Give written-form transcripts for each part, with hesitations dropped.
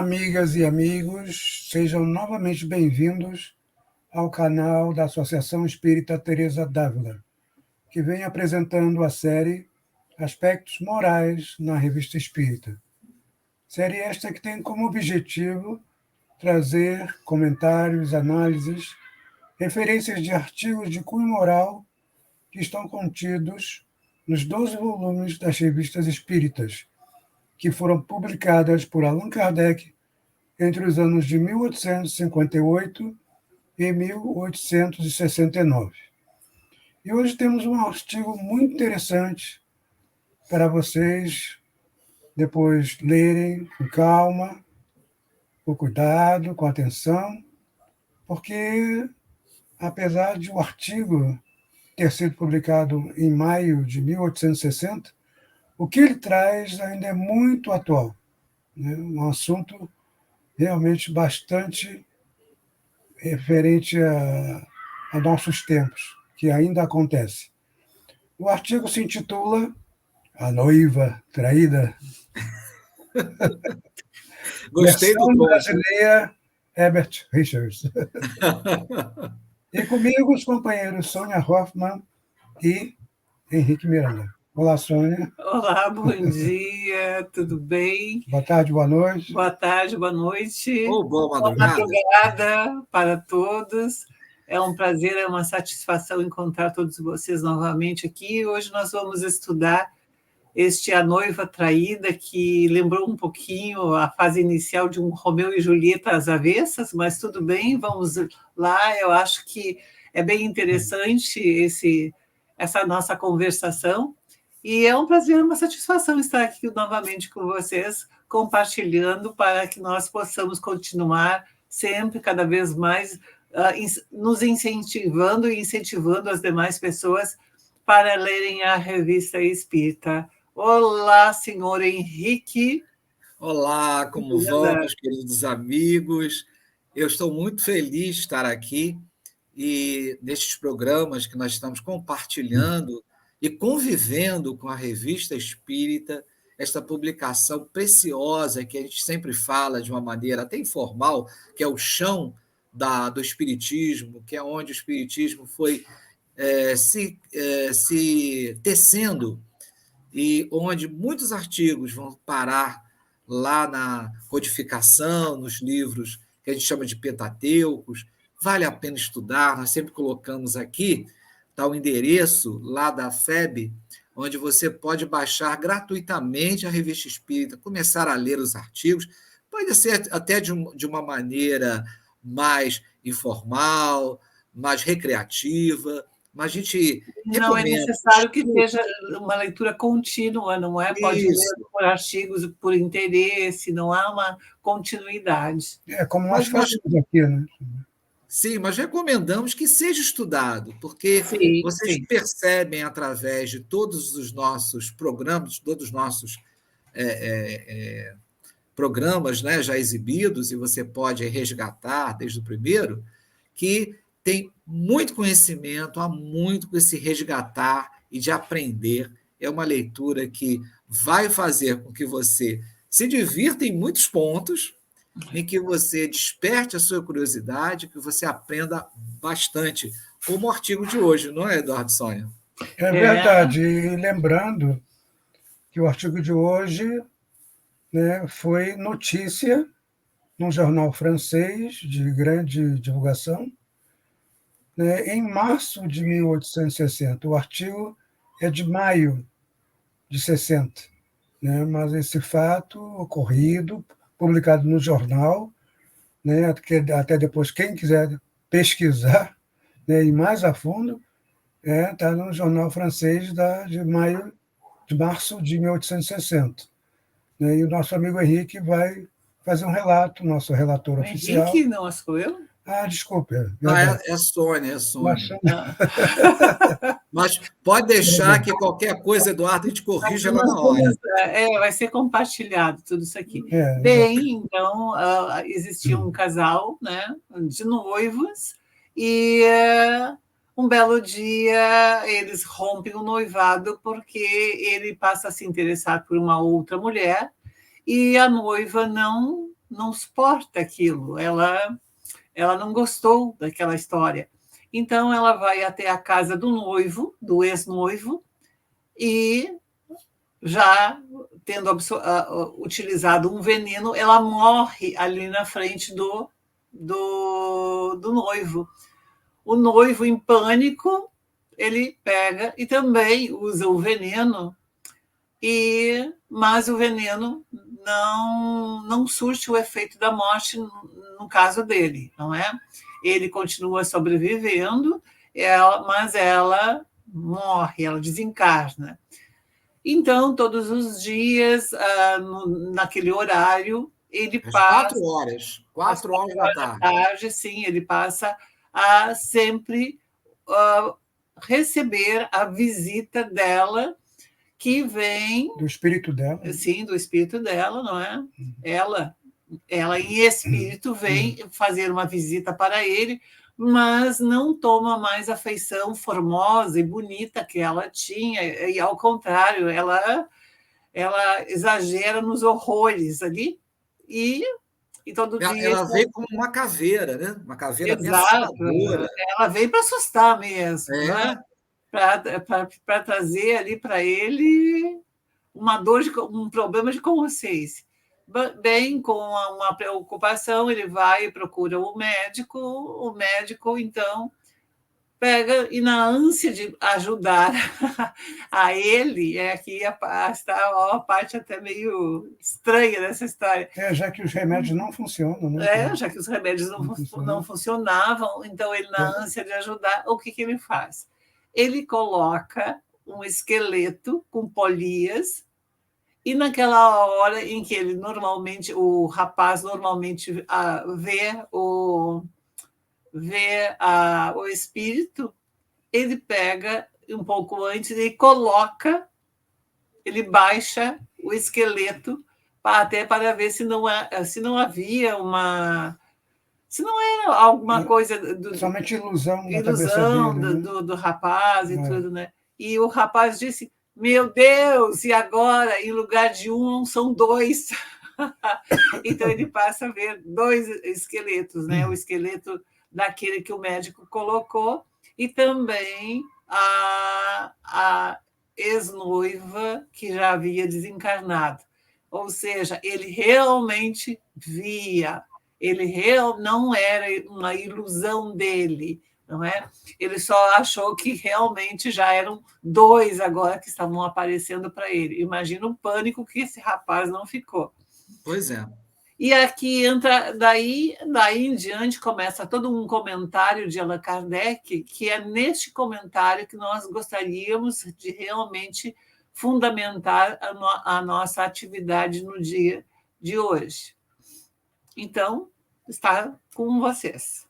amigas e amigos, sejam novamente bem-vindos ao canal da Associação Espírita Teresa d'Ávila, que vem apresentando a série Aspectos Morais na Revista Espírita. Série esta que tem como objetivo trazer comentários, análises, referências de artigos de cunho moral que estão contidos nos 12 volumes das revistas espíritas, que foram publicadas por Allan Kardec entre os anos de 1858 e 1869. E hoje temos um artigo muito interessante para vocês depois lerem com calma, com cuidado, com atenção, porque apesar de o artigo ter sido publicado em maio de 1860, o que ele traz ainda é muito atual, né? Um assunto realmente bastante referente a nossos tempos, que ainda acontece. O artigo se intitula A Noiva Traída. Gostei do Versão tom. brasileira, Herbert Richards. E comigo os companheiros Sônia Hoffmann e Henrique Miranda. Olá, Sônia. Olá, bom dia, tudo bem? Boa tarde, boa noite. Boa tarde, boa noite. Boa madrugada. Boa madrugada para todos. É um prazer, é uma satisfação encontrar todos vocês novamente aqui. Hoje nós vamos estudar A Noiva Traída, que lembrou um pouquinho a fase inicial de um Romeu e Julieta às avessas, mas tudo bem, vamos lá. Eu acho que é bem interessante essa nossa conversação. E é um prazer, uma satisfação estar aqui novamente com vocês, compartilhando para que nós possamos continuar sempre, cada vez mais, nos incentivando e incentivando as demais pessoas para lerem a Revista Espírita. Olá, senhor Henrique. Olá, como vão, meus queridos amigos? Eu estou muito feliz de estar aqui e nestes programas que nós estamos compartilhando e convivendo com a Revista Espírita, esta publicação preciosa que a gente sempre fala de uma maneira até informal, que é o chão do Espiritismo, que é onde o Espiritismo foi se tecendo e onde muitos artigos vão parar lá na codificação, nos livros que a gente chama de Pentateucos. Vale a pena estudar, nós sempre colocamos aqui está o endereço lá da FEB, onde você pode baixar gratuitamente a Revista Espírita, começar a ler os artigos, pode ser até de uma maneira mais informal, mais recreativa, mas a gente não recomenda. É necessário que seja uma leitura contínua, não é? Pode ler por artigos, por interesse, não há uma continuidade. É como nós fazemos aqui, né? Sim, mas recomendamos que seja estudado, porque vocês percebem através de todos os nossos programas, todos os nossos programas, né, já exibidos, e você pode resgatar desde o primeiro, que tem muito conhecimento, há muito que se resgatar e de aprender. É uma leitura que vai fazer com que você se divirta em muitos pontos, em que você desperte a sua curiosidade, que você aprenda bastante, como o artigo de hoje, não é, Eduardo Sônia? É verdade. E lembrando que o artigo de hoje, né, foi notícia num jornal francês de grande divulgação, né, em março de 1860. O artigo é de maio de 60, né, mas esse fato ocorrido, publicado no jornal, né, até depois, quem quiser pesquisar, né, e mais a fundo, está no jornal francês de março de 1860. Né, e o nosso amigo Henrique vai fazer um relato, nosso relator oficial. Henrique, não sou eu? Desculpa. É Sônia, é Sônia. Mas pode deixar que qualquer coisa, Eduardo, a gente corrige ela na hora. Vai ser compartilhado tudo isso aqui. Bem, então, existia um casal, né, de noivos, e um belo dia eles rompem o noivado porque ele passa a se interessar por uma outra mulher e a noiva não não suporta aquilo, ela não gostou daquela história. Então, ela vai até a casa do noivo, do ex-noivo, e já tendo utilizado um veneno, ela morre ali na frente do noivo. O noivo, em pânico, ele pega e também usa o veneno, mas o veneno não surte o efeito da morte no caso dele, não é? Ele continua sobrevivendo, mas ela morre, ela desencarna. Então, todos os dias, naquele horário, ele passa... 4 horas da tarde. Sim, ele passa a sempre receber a visita dela, que vem... Do espírito dela. Sim, do espírito dela, não é? Ela em espírito vem fazer uma visita para ele, mas não toma mais a feição formosa e bonita que ela tinha, e ao contrário, ela exagera nos horrores ali, e todo dia... Ela veio como uma caveira, né? Uma caveira ameaçadora. Ela veio para assustar mesmo, né? Para trazer ali para ele um problema de consciência. Bem, com uma preocupação, ele vai e procura o médico, então, pega, e na ânsia de ajudar a ele, aqui está a parte até meio estranha dessa história. Já que os remédios não funcionam, né? Já que os remédios não funcionavam, então ele, na ânsia de ajudar, o que ele faz? Ele coloca um esqueleto com polias, e naquela hora em que o rapaz normalmente vê o espírito, ele pega um pouco antes e ele baixa o esqueleto até para ver se não havia se não era alguma coisa somente ilusão do rapaz e tudo, né? E o rapaz disse: meu Deus, e agora, em lugar de um, são 2. Então, ele passa a ver 2 esqueletos, né? O esqueleto daquele que o médico colocou, e também a ex-noiva que já havia desencarnado. Ou seja, ele realmente via, não era uma ilusão dele, não é? Ele só achou que realmente já eram 2 agora que estavam aparecendo para ele. Imagina o pânico que esse rapaz não ficou. Pois é. E aqui entra, daí em diante, começa todo um comentário de Allan Kardec, que é neste comentário que nós gostaríamos de realmente fundamentar a nossa atividade no dia de hoje. Então, está com vocês.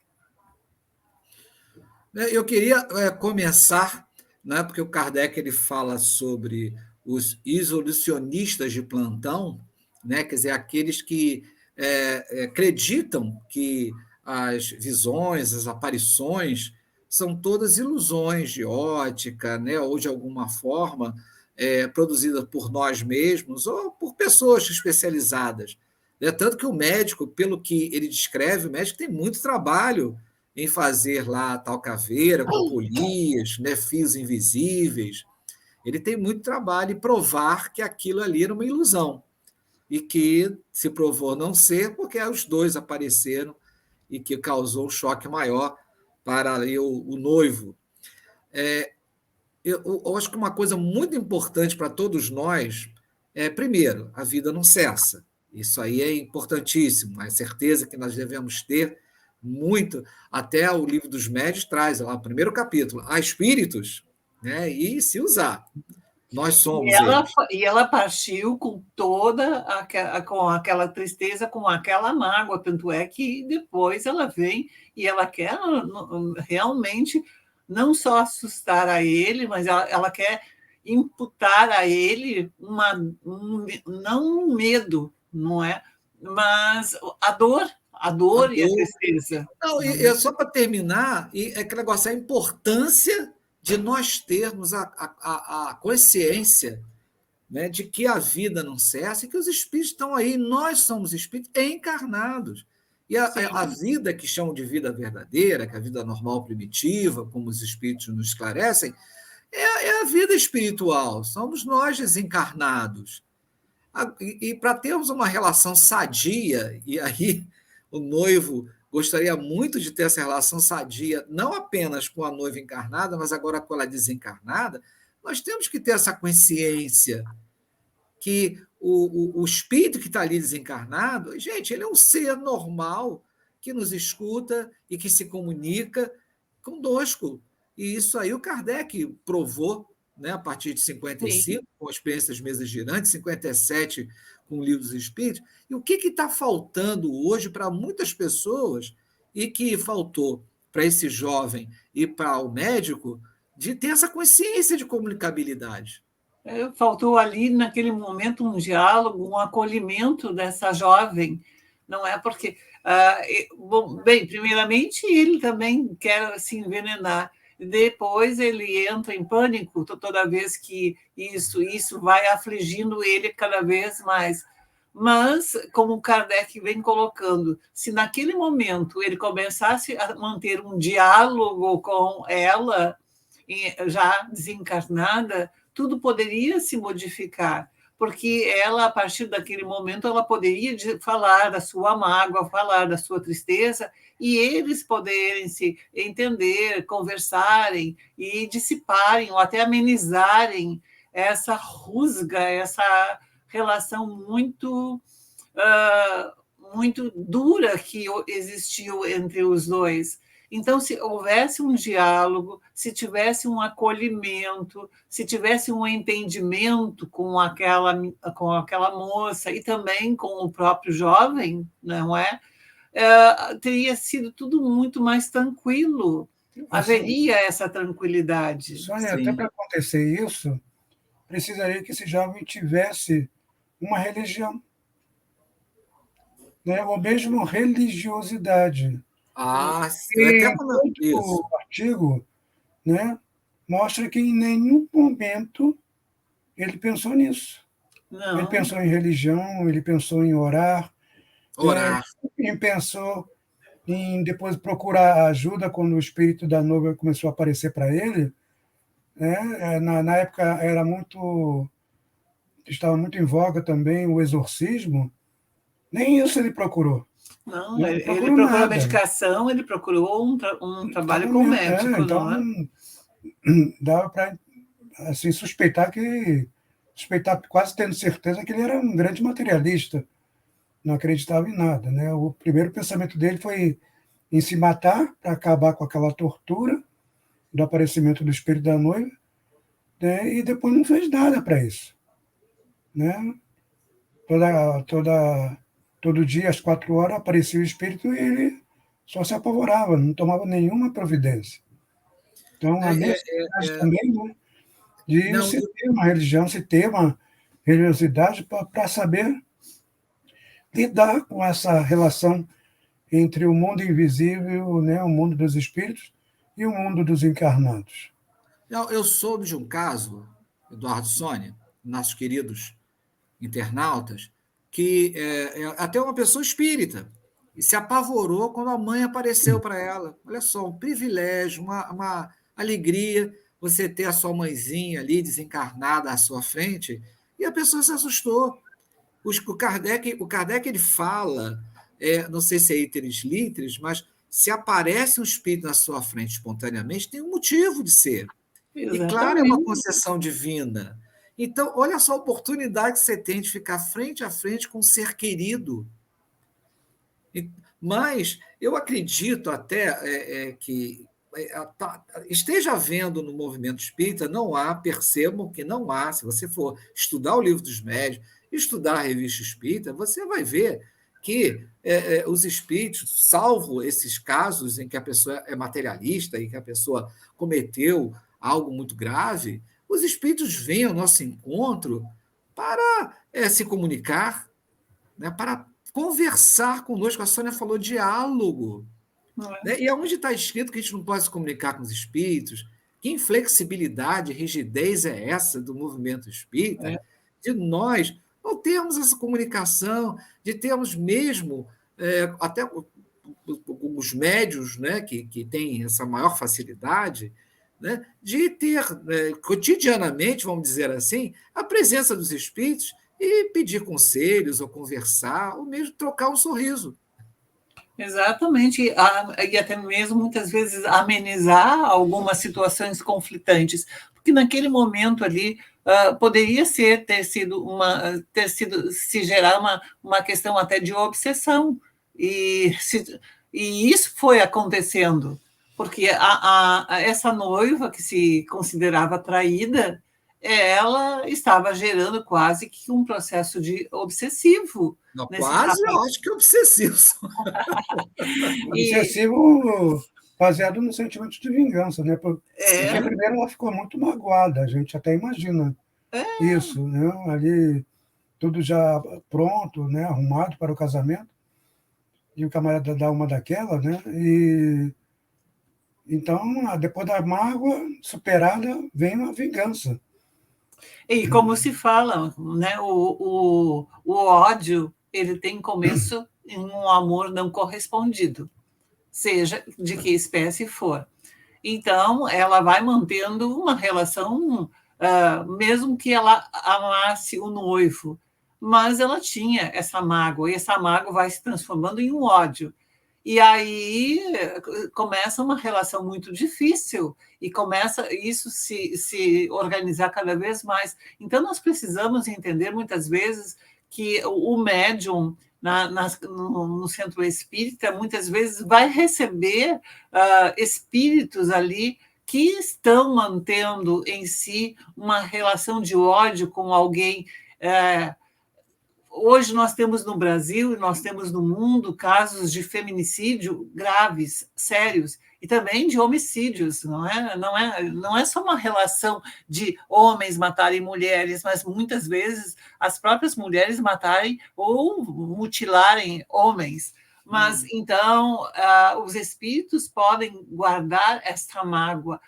Eu queria começar, né, porque o Kardec ele fala sobre os isolacionistas de plantão, né, quer dizer, aqueles que acreditam que as visões, as aparições, são todas ilusões de ótica, né, ou de alguma forma produzidas por nós mesmos ou por pessoas especializadas. Né? Tanto que o médico, pelo que ele descreve, o médico tem muito trabalho em fazer lá tal caveira com polias, né, fios invisíveis. Ele tem muito trabalho em provar que aquilo ali era uma ilusão e que se provou não ser porque os 2 apareceram e que causou um choque maior para ali o noivo. Eu acho que uma coisa muito importante para todos nós primeiro, a vida não cessa. Isso aí é importantíssimo, é certeza que nós devemos ter muito. Até o Livro dos Médiuns traz lá o primeiro capítulo, há espíritos, né? E se usar. Nós somos e ela partiu com com aquela tristeza, com aquela mágoa, tanto é que depois ela vem e ela quer realmente não só assustar a ele, mas ela quer imputar a ele não um medo, não é? Mas a dor e a tristeza. Não, e só para terminar, é aquele negócio, a importância de nós termos a consciência né, de que a vida não cessa e que os espíritos estão aí, nós somos espíritos encarnados. E a vida que chamam de vida verdadeira, que é a vida normal primitiva, como os espíritos nos esclarecem, é a vida espiritual, somos nós desencarnados. E para termos uma relação sadia, e aí o noivo gostaria muito de ter essa relação sadia, não apenas com a noiva encarnada, mas agora com ela desencarnada, nós temos que ter essa consciência que o espírito que está ali desencarnado, gente, ele é um ser normal que nos escuta e que se comunica conosco. E isso aí o Kardec provou, né, a partir de 55, com a experiência das mesas girantes, 57 com o Livro dos Espíritos. E o que está faltando hoje para muitas pessoas, e que faltou para esse jovem e para o médico, de ter essa consciência de comunicabilidade. Faltou ali, naquele momento, um diálogo, um acolhimento dessa jovem, não é? Porque, bom, bem, primeiramente, ele também quer se envenenar, depois ele entra em pânico toda vez que isso vai afligindo ele cada vez mais. Mas, como o Kardec vem colocando, se naquele momento ele começasse a manter um diálogo com ela, já desencarnada, tudo poderia se modificar, porque ela, a partir daquele momento, ela poderia falar da sua mágoa, falar da sua tristeza, e eles poderem se entender, conversarem e dissiparem, ou até amenizarem essa rusga, essa relação muito, muito dura que existiu entre os dois. Então, se houvesse um diálogo, se tivesse um acolhimento, se tivesse um entendimento com aquela moça e também com o próprio jovem, não é? Teria sido tudo muito mais tranquilo. Haveria essa tranquilidade. Sônia, até para acontecer isso, precisaria que esse jovem tivesse uma religião, né? Ou mesmo religiosidade. Sim, até o artigo, né, mostra que em nenhum momento ele pensou nisso. Não. Ele pensou em religião, ele pensou em orar. Ele pensou em depois procurar ajuda quando o espírito da noiva começou a aparecer para ele. Né? Na época estava muito em voga também o exorcismo. Nem isso ele procurou. Não, ele procurou a medicação, ele procurou um trabalho com o médico. Então, dava para assim, suspeitar, quase tendo certeza que ele era um grande materialista, não acreditava em nada. Né? O primeiro pensamento dele foi em se matar para acabar com aquela tortura do aparecimento do espírito da noiva, né? E depois não fez nada para isso. Né? Todo dia, às 4 horas, aparecia o espírito e ele só se apavorava, não tomava nenhuma providência. Então, a necessidade também, né, de se ter uma religião, se ter uma religiosidade para saber lidar com essa relação entre o mundo invisível, né, o mundo dos espíritos, e o mundo dos encarnados. Eu soube de um caso, Eduardo, Sônia, nossos queridos internautas, que até uma pessoa espírita, e se apavorou quando a mãe apareceu para ela. Olha só, um privilégio, uma alegria você ter a sua mãezinha ali desencarnada à sua frente, e a pessoa se assustou. O Kardec ele fala, não sei se é iteris literis, mas se aparece um espírito na sua frente espontaneamente, tem um motivo de ser. Exatamente. E claro, é uma concessão divina. Então, olha só a oportunidade que você tem de ficar frente a frente com um ser querido. Mas eu acredito até que esteja havendo no movimento espírita, percebam que não há, se você for estudar o Livro dos Médiuns, estudar a Revista Espírita, você vai ver que os espíritos, salvo esses casos em que a pessoa é materialista e que a pessoa cometeu algo muito grave, os espíritos vêm ao nosso encontro para se comunicar, né, para conversar conosco. A Sônia falou diálogo. Né? E aonde está escrito que a gente não pode se comunicar com os espíritos? Que inflexibilidade, rigidez é essa do movimento espírita? de nós não termos essa comunicação, de termos mesmo, até os médios, né, que têm essa maior facilidade, né, de ter cotidianamente, vamos dizer assim, a presença dos espíritos e pedir conselhos, ou conversar, ou mesmo trocar um sorriso. Exatamente, e até mesmo muitas vezes amenizar algumas situações conflitantes, porque naquele momento ali poderia ter sido se gerar uma questão até de obsessão, e, e isso foi acontecendo, porque essa noiva que se considerava traída, ela estava gerando quase que um processo de obsessivo Não, nesse quase, rapaz. eu acho que obsessivo. Obsessivo baseado no sentimento de vingança, né? Porque É, primeiro ela ficou muito magoada, a gente até imagina é, isso, né? Ali tudo já pronto, né? Arrumado para o casamento, e o camarada dá uma daquela, né? E então, depois da mágoa superada, vem a vingança. e como se fala, né, o ódio ele tem começo em um amor não correspondido, seja de que espécie for. Então, ela vai mantendo uma relação, mesmo que ela amasse o noivo, mas ela tinha essa mágoa, e essa mágoa vai se transformando em um ódio. E aí começa uma relação muito difícil e começa isso se organizar cada vez mais. Então, nós precisamos entender muitas vezes que o médium no centro espírita muitas vezes vai receber espíritos ali que estão mantendo em si uma relação de ódio com alguém. Hoje nós temos no Brasil e nós temos no mundo casos de feminicídio graves, sérios, e também de homicídios, não é só uma relação de homens matarem mulheres, mas muitas vezes as próprias mulheres matarem ou mutilarem homens. Mas então os espíritos podem guardar esta mágoa,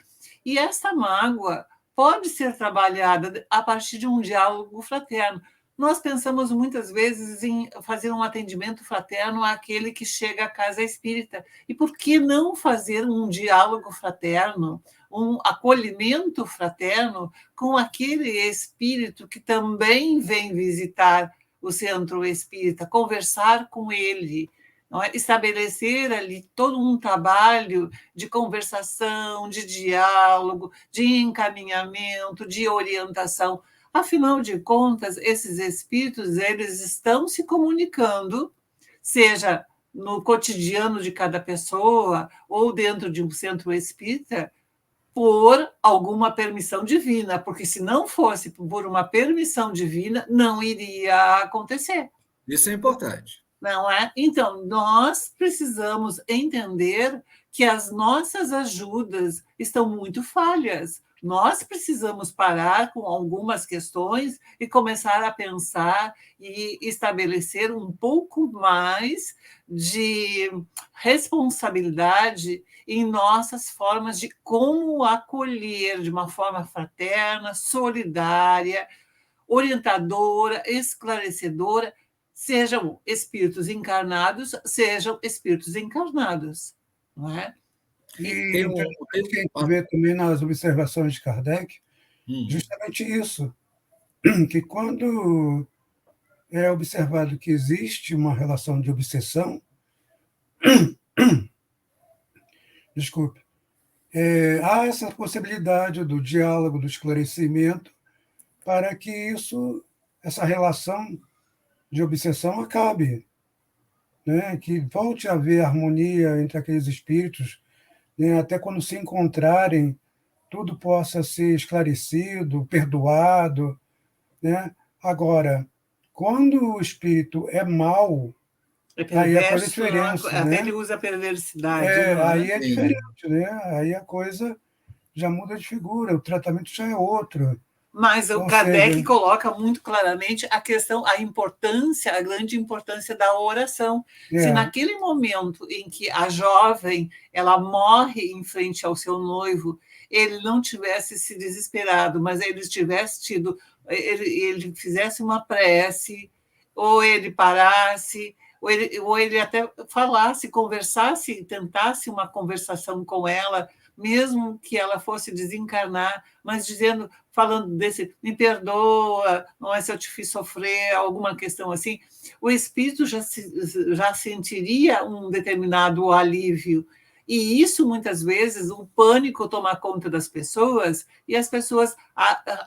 e esta mágoa pode ser trabalhada a partir de um diálogo fraterno. Nós pensamos muitas vezes em fazer um atendimento fraterno àquele que chega à casa espírita. E por que não fazer um diálogo fraterno, um acolhimento fraterno com aquele espírito que também vem visitar o centro espírita, conversar com ele, não é? Estabelecer ali todo um trabalho de conversação, de diálogo, de encaminhamento, de orientação. Afinal de contas, esses espíritos eles estão se comunicando, seja no cotidiano de cada pessoa ou dentro de um centro espírita, por alguma permissão divina, porque se não fosse por uma permissão divina, não iria acontecer. Isso é importante. Não é? Então, nós precisamos entender que as nossas ajudas estão muito falhas. Nós precisamos parar com algumas questões e começar a pensar e estabelecer um pouco mais de responsabilidade em nossas formas de como acolher de uma forma fraterna, solidária, orientadora, esclarecedora, sejam espíritos encarnados, sejam espíritos encarnados, não é? E interessante que a gente vê também nas observações de Kardec, justamente isso, que quando é observado que existe uma relação de obsessão, desculpe, há essa possibilidade do diálogo, do esclarecimento, para que essa relação de obsessão acabe, né? Que volte a haver harmonia entre aqueles espíritos, né? Até quando se encontrarem, tudo possa ser esclarecido, perdoado, né? Agora, quando o espírito é mau, aí a coisa é diferente, até né? ele usa a perversidade. Aí é diferente, né? Aí a coisa já muda de figura, o tratamento já é outro. Mas o Kardec coloca muito claramente a questão, a importância, a grande importância da oração. Se naquele momento em que a jovem ela morre em frente ao seu noivo ele não tivesse se desesperado, mas ele tivesse tido, ele fizesse uma prece, ou ele parasse, ou ele até falasse, conversasse, tentasse uma conversação com ela, mesmo que ela fosse desencarnar, mas falando desse, me perdoa, não é se eu te fiz sofrer, alguma questão assim, o espírito já sentiria um determinado alívio. E isso, muitas vezes, o pânico toma conta das pessoas e as pessoas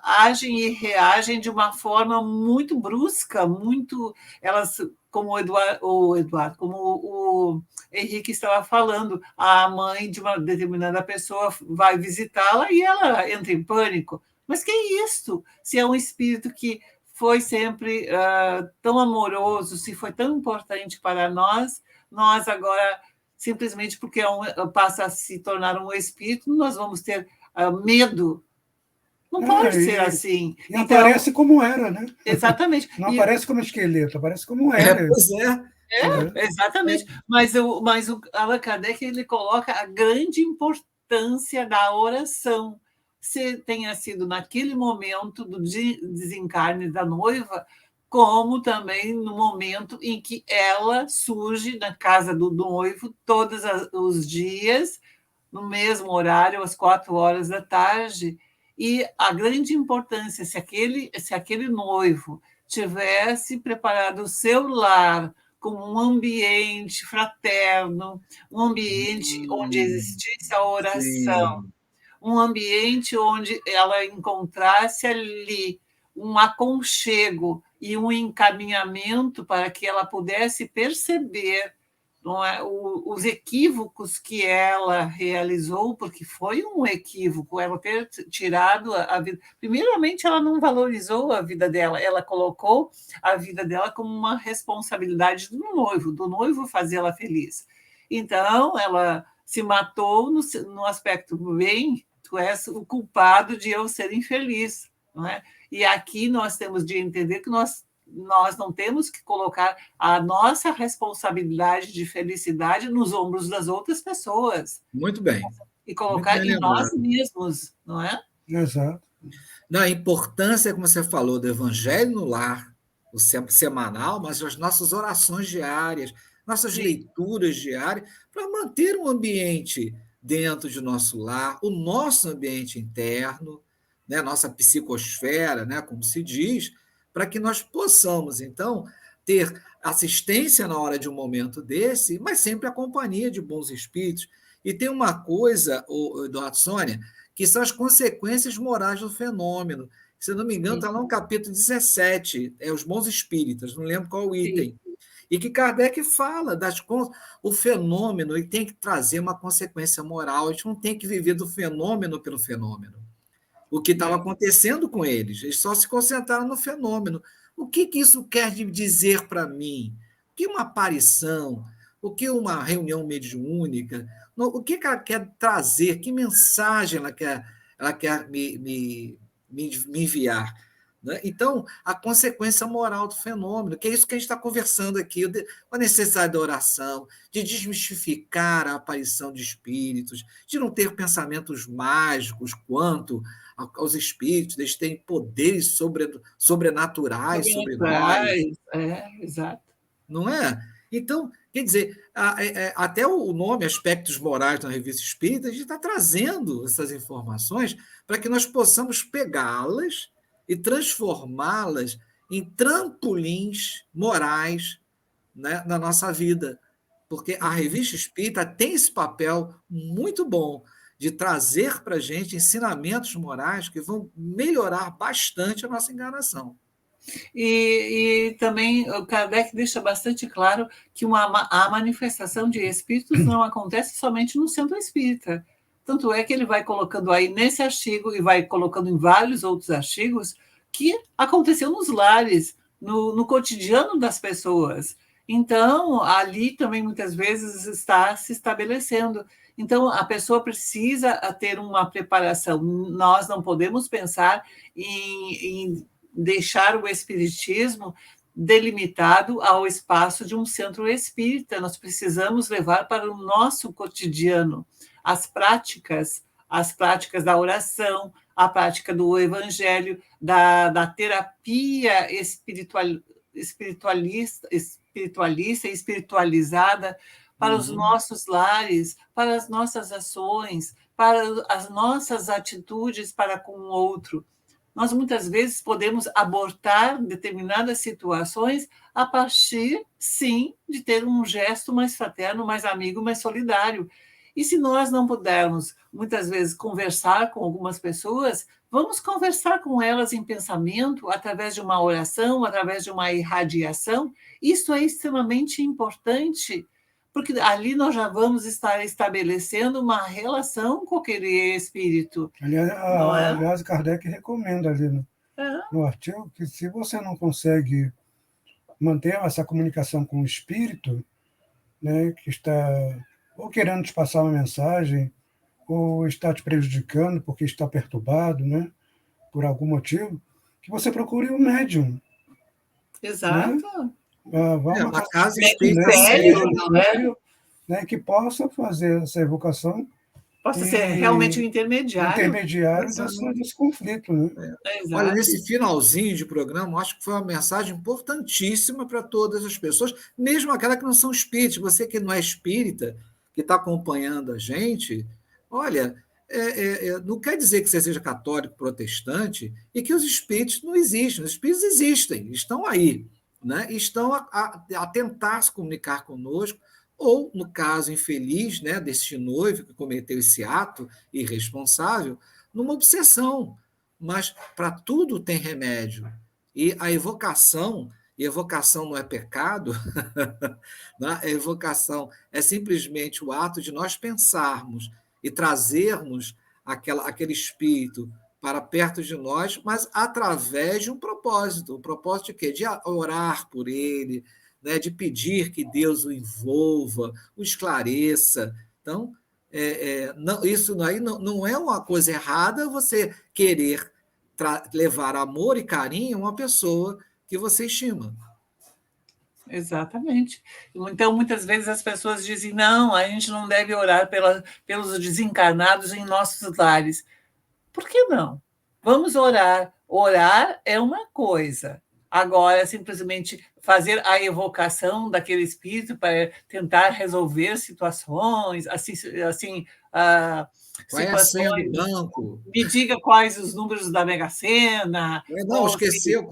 agem e reagem de uma forma muito brusca, elas, como como o Henrique estava falando, a mãe de uma determinada pessoa vai visitá-la e ela entra em pânico. Mas que é isso? Se é um espírito que foi sempre tão amoroso, se foi tão importante para nós agora, simplesmente porque passa a se tornar um espírito, nós vamos ter medo. Não pode ser assim. E então, aparece como era, né? Exatamente. Não aparece como esqueleto, aparece como era. Pois é. Exatamente. Mas o Allan Kardec ele coloca a grande importância da oração. Se tenha sido naquele momento do desencarne da noiva, como também no momento em que ela surge na casa do noivo todos os dias, no mesmo horário, às 4 horas da tarde. E a grande importância, se aquele noivo tivesse preparado o seu lar como um ambiente fraterno, um ambiente onde existisse a oração, sim, um ambiente onde ela encontrasse ali um aconchego e um encaminhamento para que ela pudesse perceber, não é, os equívocos que ela realizou, porque foi um equívoco ela ter tirado a vida. Primeiramente, ela não valorizou a vida dela, ela colocou a vida dela como uma responsabilidade do noivo fazê-la feliz. Então, ela se matou no aspecto bem, tu és o culpado de eu ser infeliz, não é? E aqui nós temos de entender que nós não temos que colocar a nossa responsabilidade de felicidade nos ombros das outras pessoas. Muito bem. E colocar em nós mesmos, não é? Exato. A importância, como você falou, do Evangelho no Lar, o semanal, mas as nossas orações diárias, nossas leituras diárias, para manter um ambiente dentro de nosso lar, o nosso ambiente interno, né, nossa psicosfera, né, como se diz, para que nós possamos, então, ter assistência na hora de um momento desse, mas sempre a companhia de bons espíritos. E tem uma coisa, Eduardo, Sônia, que são as consequências morais do fenômeno. Se eu não me engano, está lá no capítulo 17, os bons espíritas, não lembro qual item. Sim. E que Kardec fala o fenômeno, ele tem que trazer uma consequência moral, a gente não tem que viver do fenômeno pelo fenômeno. O que estava acontecendo com eles só se concentraram no fenômeno. O que isso quer dizer para mim? O que uma aparição? O que uma reunião mediúnica? O que ela quer trazer? Que mensagem ela quer me enviar? Né? Então, a consequência moral do fenômeno, que é isso que a gente está conversando aqui, a necessidade da oração, de desmistificar a aparição de espíritos, de não ter pensamentos mágicos quanto aos espíritos, eles têm poderes sobrenaturais sobre nós. Exato. Não é? Então, quer dizer, até o nome Aspectos Morais na Revista Espírita, a gente está trazendo essas informações para que nós possamos pegá-las e transformá-las em trampolins morais, né, na nossa vida. Porque a Revista Espírita tem esse papel muito bom de trazer para a gente ensinamentos morais que vão melhorar bastante a nossa encarnação. E também o Kardec deixa bastante claro que a manifestação de espíritos não acontece somente no centro espírita. Tanto é que ele vai colocando aí nesse artigo e vai colocando em vários outros artigos que aconteceu nos lares, no cotidiano das pessoas. Então, ali também muitas vezes está se estabelecendo. Então, a pessoa precisa ter uma preparação. Nós não podemos pensar em deixar o espiritismo delimitado ao espaço de um centro espírita. Nós precisamos levar para o nosso cotidiano as práticas, as práticas da oração, a prática do evangelho, da terapia espiritualista e espiritualizada para os nossos lares, para as nossas ações, para as nossas atitudes para com o outro. Nós, muitas vezes, podemos abortar determinadas situações a partir, sim, de ter um gesto mais fraterno, mais amigo, mais solidário. E se nós não pudermos, muitas vezes, conversar com algumas pessoas, vamos conversar com elas em pensamento, através de uma oração, através de uma irradiação. Isso é extremamente importante, porque ali nós já vamos estar estabelecendo uma relação com aquele espírito. Aliás, Kardec recomenda ali no artigo que, se você não consegue manter essa comunicação com o espírito, né, que está ou querendo te passar uma mensagem, ou está te prejudicando porque está perturbado, né, por algum motivo, que você procure um médium. Exato. Né? Uma casa espírita sério, né, que possa fazer essa evocação. Possa ser realmente um intermediário. Desse conflito. Né? Olha, nesse finalzinho de programa, acho que foi uma mensagem importantíssima para todas as pessoas, mesmo aquelas que não são espíritas. Você que não é espírita, que está acompanhando a gente, olha, não quer dizer que você seja católico, protestante, e que os espíritos não existem. Os espíritos existem, estão aí, né? Estão a tentar se comunicar conosco, ou, no caso infeliz, né, deste noivo que cometeu esse ato irresponsável, numa obsessão. Mas para tudo tem remédio. E a evocação não é pecado, né? A evocação é simplesmente o ato de nós pensarmos e trazermos aquele espírito para perto de nós, mas através de um propósito. O propósito de quê? De orar por ele, né, de pedir que Deus o envolva, o esclareça. Então, isso aí não é uma coisa errada, você querer levar amor e carinho a uma pessoa que você estima. Exatamente. Então, muitas vezes as pessoas dizem, não, a gente não deve orar pelos desencarnados em nossos lares. Por que não? Vamos orar. Orar é uma coisa. Agora, simplesmente fazer a evocação daquele espírito para tentar resolver situações, Vai a senha do banco. Me diga quais os números da Mega Sena. Não, esqueceu.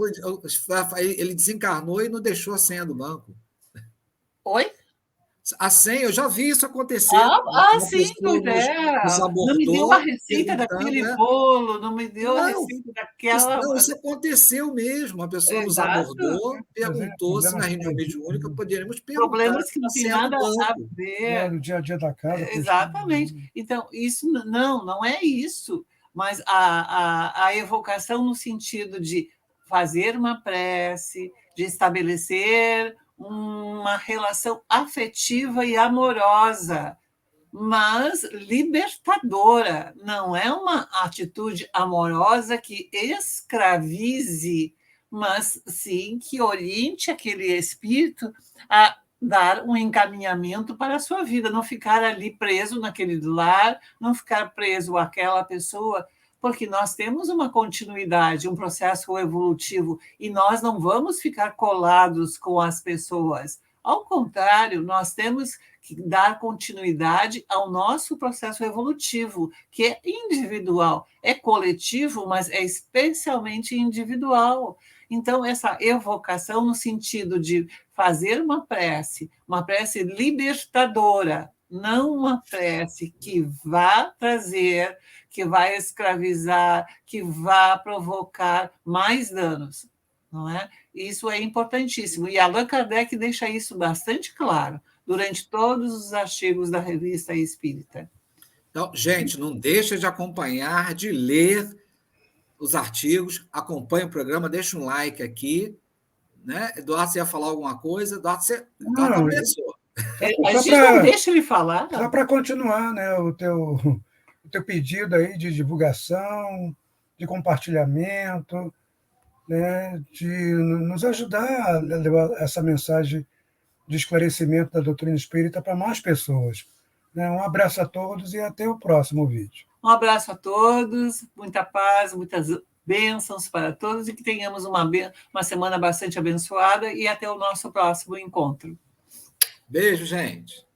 Ele desencarnou e não deixou a senha do banco. Oi? A senha, eu já vi isso acontecer. Sim, pois é. Não me deu a receita daquele bolo, não me deu a receita daquela... Não, isso aconteceu mesmo. A pessoa nos abordou, perguntou se na reunião mediúnica poderíamos perguntar. Problemas que não tem nada a ver. No dia a dia da casa. Exatamente. Então, isso não é isso. Mas a evocação no sentido de fazer uma prece, de estabelecer uma relação afetiva e amorosa, mas libertadora. Não é uma atitude amorosa que escravize, mas sim que oriente aquele espírito a dar um encaminhamento para a sua vida, não ficar ali preso naquele lar, não ficar preso àquela pessoa, porque nós temos uma continuidade, um processo evolutivo, e nós não vamos ficar colados com as pessoas. Ao contrário, nós temos que dar continuidade ao nosso processo evolutivo, que é individual, é coletivo, mas é especialmente individual. Então, essa evocação no sentido de fazer uma prece libertadora, não uma prece que vá trazer, que vai escravizar, que vá provocar mais danos, não é? Isso é importantíssimo. E Allan Kardec deixa isso bastante claro durante todos os artigos da Revista Espírita. Então, gente, não deixa de acompanhar, de ler os artigos, acompanha o programa, deixa um like aqui, né? Eduardo, você ia falar alguma coisa? Eduardo começou. A gente não deixa ele falar. Só para continuar, né, o teu pedido aí de divulgação, de compartilhamento, né, de nos ajudar a levar essa mensagem de esclarecimento da doutrina espírita para mais pessoas. Um abraço a todos e até o próximo vídeo. Um abraço a todos, muita paz, muitas bênçãos para todos e que tenhamos uma semana bastante abençoada e até o nosso próximo encontro. Beijo, gente.